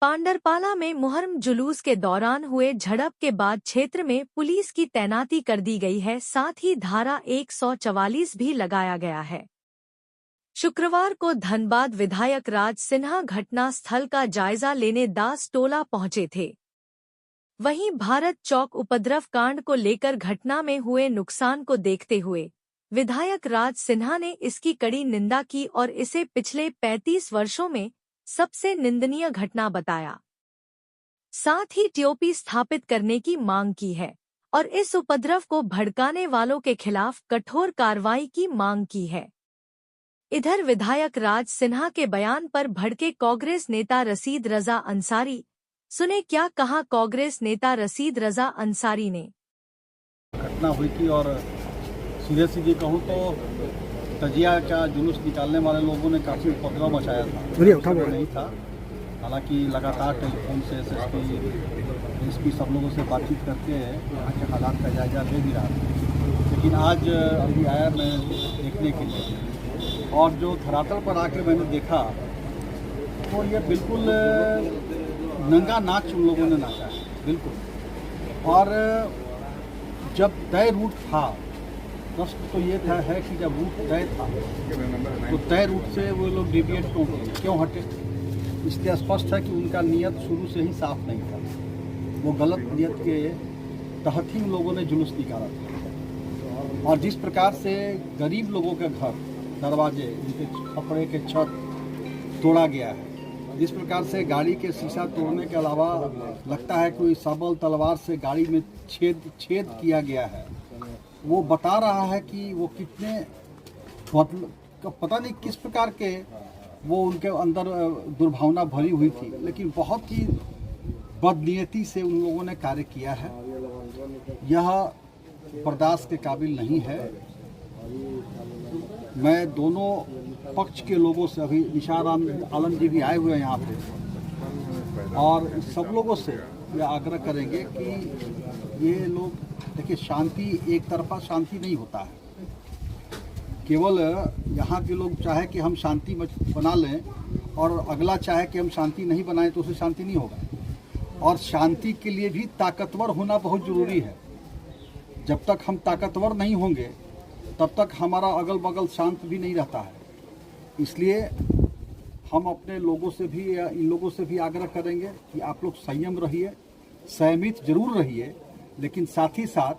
पांडरपाला में मुहर्रम जुलूस के दौरान हुए झड़प के बाद क्षेत्र में पुलिस की तैनाती कर दी गई है, साथ ही धारा 144 भी लगाया गया है। शुक्रवार को धनबाद विधायक राज सिन्हा घटना स्थल का जायजा लेने दास टोला पहुंचे थे। वहीं भारत चौक उपद्रव कांड को लेकर घटना में हुए नुकसान को देखते हुए विधायक राज सिन्हा ने इसकी कड़ी निंदा की और इसे पिछले 35 वर्षों में सबसे निंदनीय घटना बताया। साथ ही टीओपी स्थापित करने की मांग की है और इस उपद्रव को भड़काने वालों के खिलाफ कठोर कार्रवाई की मांग की है। इधर विधायक राज सिन्हा के बयान पर भड़के कांग्रेस नेता रशीद रजा अंसारी। सुने क्या कहा कांग्रेस नेता रशीद रजा अंसारी ने। घटना हुई थी और सीधे सीधे कहूँ तो तजिया का जुलूस निकालने वाले लोगों ने काफ़ी उपद्रव मचाया था। नहीं था, हालांकि लगातार टेलीफोन से एसपी सब लोगों से बातचीत करके यहाँ के हालात का जायजा ले भी रहा था। लेकिन आज अभी आया मैं देखने के लिए, और जो धरातल पर आके मैंने देखा तो ये बिल्कुल नंगा नाच उन लोगों ने नाचा है बिल्कुल। और जब तय रूट था, प्रश्न तो ये था है कि जब रूट तय था तो तय रूट से वो लोग डिविएट क्यों हटे। इसलिए स्पष्ट है कि उनका नियत शुरू से ही साफ नहीं था। वो गलत नियत के तहत ही उन लोगों ने जुलूस निकाला था। और जिस प्रकार से गरीब लोगों के घर दरवाजे, उनके छपड़े के छत तोड़ा गया है, जिस प्रकार से गाड़ी के शीशा तोड़ने के अलावा लगता है कोई सबल तलवार से गाड़ी में छेद किया गया है, वो बता रहा है कि वो कितने पता नहीं किस प्रकार के वो उनके अंदर दुर्भावना भरी हुई थी। लेकिन बहुत ही बदनीयती से उन लोगों ने कार्य किया है। यह बर्दाश्त के काबिल नहीं है। मैं दोनों पक्ष के लोगों से, अभी निशार आलम जी भी आए हुए हैं यहाँ पे, और सब लोगों से यह आग्रह करेंगे कि ये लोग देखिए, शांति एक तरफा शांति नहीं होता है। केवल यहाँ के लोग चाहे कि हम शांति बना लें और अगला चाहे कि हम शांति नहीं बनाएं तो उससे शांति नहीं होगा। और शांति के लिए भी ताकतवर होना बहुत ज़रूरी है। जब तक हम ताकतवर नहीं होंगे तब तक हमारा अगल बगल शांत भी नहीं रहता है। इसलिए हम अपने लोगों से भी या इन लोगों से भी आग्रह करेंगे कि आप लोग संयम रहिए, संयमित जरूर रहिए, लेकिन साथ ही साथ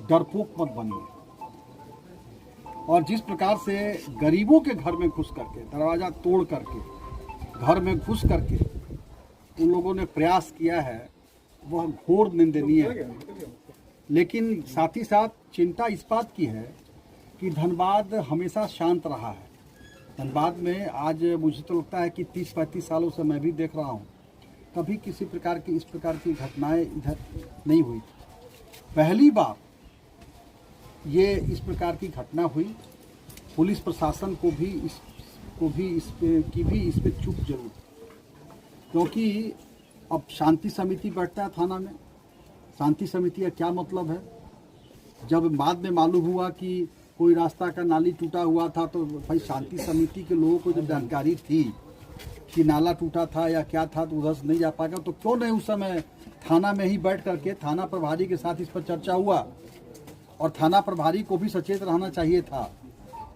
डरपोक मत बनिए। और जिस प्रकार से गरीबों के घर में घुस करके, दरवाज़ा तोड़ करके घर में घुस करके उन लोगों ने प्रयास किया है, वह घोर निंदनीय है। लेकिन साथ ही साथ चिंता इस बात की है कि धनबाद हमेशा शांत रहा है। धनबाद में आज मुझे तो लगता है कि 30-35 सालों से मैं भी देख रहा हूँ, कभी किसी प्रकार की इस प्रकार की घटनाएं इधर नहीं हुई थी। पहली बार ये इस प्रकार की घटना हुई। पुलिस प्रशासन को भी इस पे चूक जरूर, क्योंकि अब शांति समिति बैठता है थाना में। शांति समिति का क्या मतलब है? जब बाद में मालूम हुआ कि कोई रास्ता का नाली टूटा हुआ था तो भाई शांति समिति के लोगों को जब जानकारी थी कि नाला टूटा था या क्या था तो उधर से नहीं जा पाएगा, तो क्यों नहीं उस समय थाना में ही बैठ करके थाना प्रभारी के साथ इस पर चर्चा हुआ। और थाना प्रभारी को भी सचेत रहना चाहिए था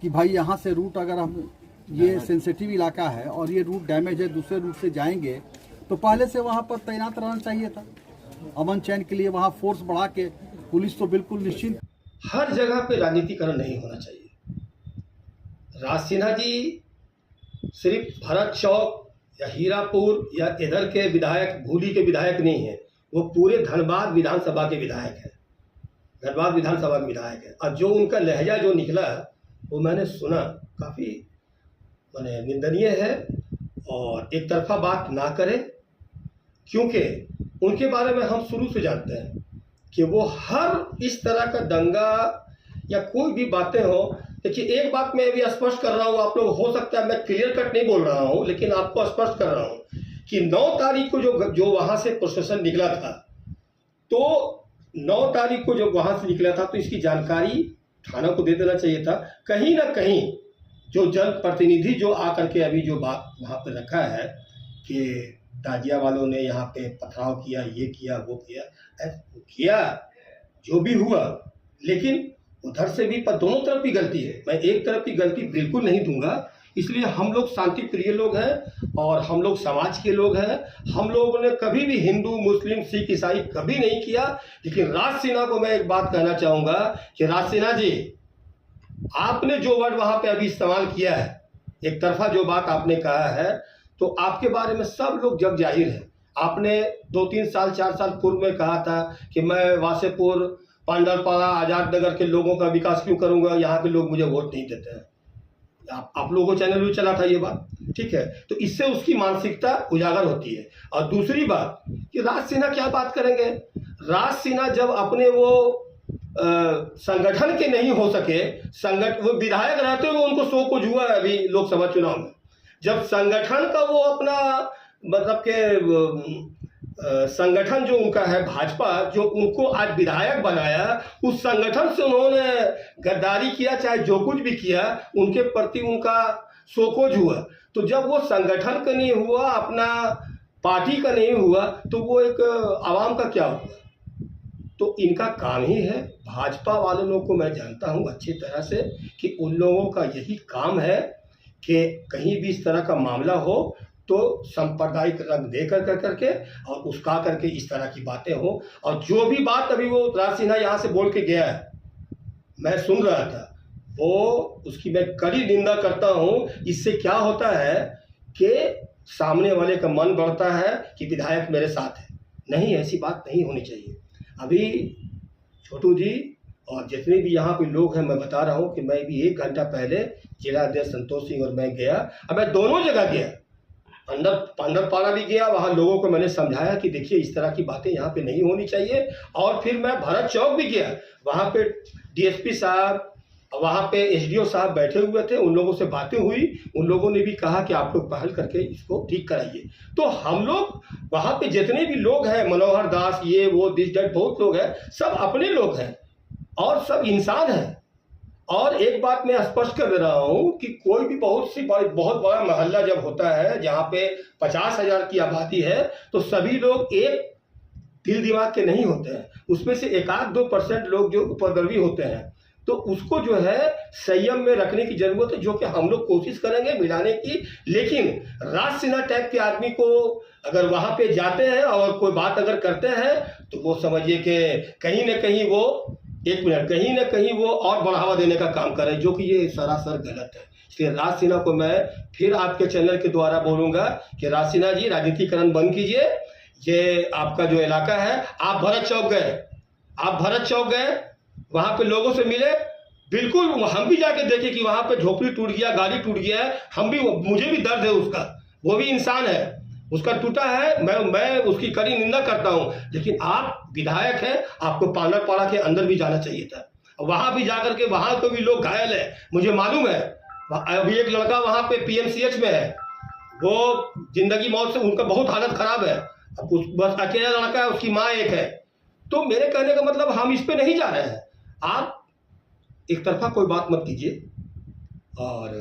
कि भाई यहाँ से रूट, अगर हम ये सेंसिटिव इलाका है और ये रूट डैमेज है, दूसरे रूट से जाएंगे तो पहले से वहाँ पर तैनात रहना चाहिए था। अमन चैन के लिए वहाँ फोर्स बढ़ा के पुलिस तो बिल्कुल निश्चिंत। हर जगह पे राजनीतिकरण नहीं होना चाहिए। राज सिन्हा जी सिर्फ भरत चौक या हीरापुर या इधर के विधायक, भूली के विधायक नहीं है, वो पूरे धनबाद विधानसभा के विधायक है। धनबाद विधानसभा के विधायक है। और जो उनका लहजा जो निकला वो मैंने सुना, काफ़ी माने निंदनीय है। और एक तरफा बात ना करें, क्योंकि उनके बारे में हम शुरू से जानते हैं कि वो हर इस तरह का दंगा या कोई भी बातें हो। देखिए, एक बात मैं भी स्पष्ट कर रहा हूँ, आप लोग, हो सकता है मैं क्लियर कट नहीं बोल रहा हूँ, लेकिन आपको स्पष्ट कर रहा हूँ कि 9 तारीख को जो वहाँ से प्रोसेसन निकला था, तो 9 तारीख को जो वहाँ से निकला था तो इसकी जानकारी थाना को दे देना चाहिए था। कहीं ना कहीं जो जनप्रतिनिधि जो आकर के अभी जो बात वहाँ पर रखा है कि ताजिया वालों ने यहाँ पे पथराव किया, ये किया, वो किया, किया जो भी हुआ, लेकिन उधर से भी पर दोनों तरफ की गलती है। मैं एक तरफ की गलती बिल्कुल नहीं दूंगा। इसलिए हम लोग शांति प्रिय लोग हैं और हम लोग समाज के लोग हैं। हम लोगों ने कभी भी हिंदू, मुस्लिम, सिख, ईसाई कभी नहीं किया। लेकिन राज सिन्हा को मैं एक बात कहना चाहूँगा कि राज सिन्हा जी, आपने जो वर्ड वहाँ पे अभी इस्तेमाल किया है, एक तरफा जो बात आपने कहा है, तो आपके बारे में सब लोग जग जाहिर है। आपने 2-3 साल 4 साल पूर्व में कहा था कि मैं वासेपुर, पांडरपाड़ा, आजाद नगर के लोगों का विकास क्यों करूंगा, यहाँ के लोग मुझे वोट नहीं देते हैं। आप लोगों को चैनल भी चला था ये बात, ठीक है। तो इससे उसकी मानसिकता उजागर होती है। और दूसरी बात कि राज सिन्हा क्या बात करेंगे। राज सिन्हा जब अपने वो संगठन के नहीं हो सके, वो विधायक रहते हुए उनको शो कुछ हुआ है अभी लोकसभा चुनाव में। जब संगठन का वो अपना मतलब के संगठन जो उनका है भाजपा, जो उनको आज विधायक बनाया, उस संगठन से उन्होंने गद्दारी किया, चाहे जो कुछ भी किया, उनके प्रति उनका शोकोज हुआ। तो जब वो संगठन का नहीं हुआ, अपना पार्टी का नहीं हुआ, तो वो एक आवाम का क्या हुआ। तो इनका काम ही है, भाजपा वाले लोग को मैं जानता हूँ अच्छी तरह से कि उन लोगों का यही काम है कि कहीं भी इस तरह का मामला हो तो सांप्रदायिक रंग दे करके और उसका करके इस तरह की बातें हो। और जो भी बात अभी वो राज सिन्हा यहाँ से बोल के गया है, मैं सुन रहा था, वो उसकी मैं कड़ी निंदा करता हूँ। इससे क्या होता है कि सामने वाले का मन बढ़ता है कि विधायक मेरे साथ है। नहीं, ऐसी बात नहीं होनी चाहिए। अभी छोटू जी और जितने भी यहाँ पे लोग हैं, मैं बता रहा हूँ कि मैं भी 1 घंटा पहले जिला अध्यक्ष संतोष सिंह और मैं गया। अब मैं दोनों जगह गया, पांडरपाड़ा भी गया, वहाँ लोगों को मैंने समझाया कि देखिए इस तरह की बातें यहाँ पे नहीं होनी चाहिए। और फिर मैं भरत चौक भी गया, वहाँ पे डीएसपी साहब, वहाँ पे एसडीओ साहब बैठे हुए थे, उन लोगों से बातें हुई। उन लोगों ने भी कहा कि आप लोग पहल करके इसको ठीक कराइए। तो हम लोग वहाँ पे जितने भी लोग हैं, मनोहर दास, ये वो दिस डेट, बहुत लोग हैं, सब अपने लोग हैं और सब इंसान हैं। और एक बात मैं स्पष्ट कर दे रहा हूँ कि कोई भी बहुत बड़ा मोहल्ला जब होता है जहाँ पे 50,000 की आबादी है, तो सभी लोग एक दिल दिमाग के नहीं होते हैं। उसमें से 1-2% लोग जो उपद्रवी होते हैं, तो उसको जो है संयम में रखने की जरूरत है, जो कि हम लोग कोशिश करेंगे मिलाने की। लेकिन राज सिन्हा टाइप के आदमी को अगर वहाँ पे जाते हैं और कोई बात अगर करते हैं, तो वो समझिए कि कहीं ना कहीं वो कहीं ना कहीं वो और बढ़ावा देने का काम कर रहे हैं, जो कि ये सरासर गलत है। इसलिए राज सिन्हा को मैं फिर आपके चैनल के द्वारा बोलूँगा कि राज सिन्हा जी, राजनीतिकरण बंद कीजिए। ये आपका जो इलाका है, आप भरत चौक गए, वहाँ पे लोगों से मिले, बिल्कुल हम भी जाके देखे कि वहाँ पे झोपड़ी टूट गया, गाड़ी टूट गया है। मुझे भी दर्द है उसका, वो भी इंसान है, उसका टूटा है, मैं उसकी कड़ी निंदा करता हूँ। लेकिन आप विधायक हैं, आपको पांडरपाड़ा के अंदर भी जाना चाहिए था। वहाँ भी जाकर के, वहाँ को भी लोग घायल है, मुझे मालूम है। अभी एक लड़का वहाँ पे PMCH में है, वो जिंदगी मौत से, उनका बहुत हालत खराब है। बस अकेला लड़का है, उसकी माँ एक है। तो मेरे कहने का मतलब, हम इस पे नहीं जा रहे हैं। आप एक तरफा कोई बात मत कीजिए। और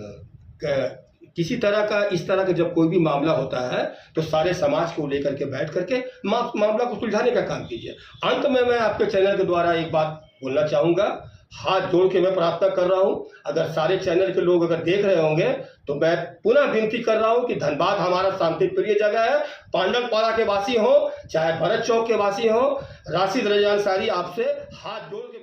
किसी तरह का, इस तरह का जब कोई भी मामला होता है, तो सारे समाज को लेकर के बैठ करके मामला को सुलझाने का काम कीजिए। अंत में मैं आपके चैनल के द्वारा एक बात बोलना चाहूँगा, हाथ जोड़ के मैं प्रार्थना कर रहा हूँ, अगर सारे चैनल के लोग अगर देख रहे होंगे, तो मैं पुनः विनती कर रहा हूँ कि धनबाद हमारा शांति प्रिय जगह है। पांडरपाड़ा के वासी हो, चाहे भरत चौक के वासी हो, राशिद रजा अंसारी आपसे हाथ जोड़ के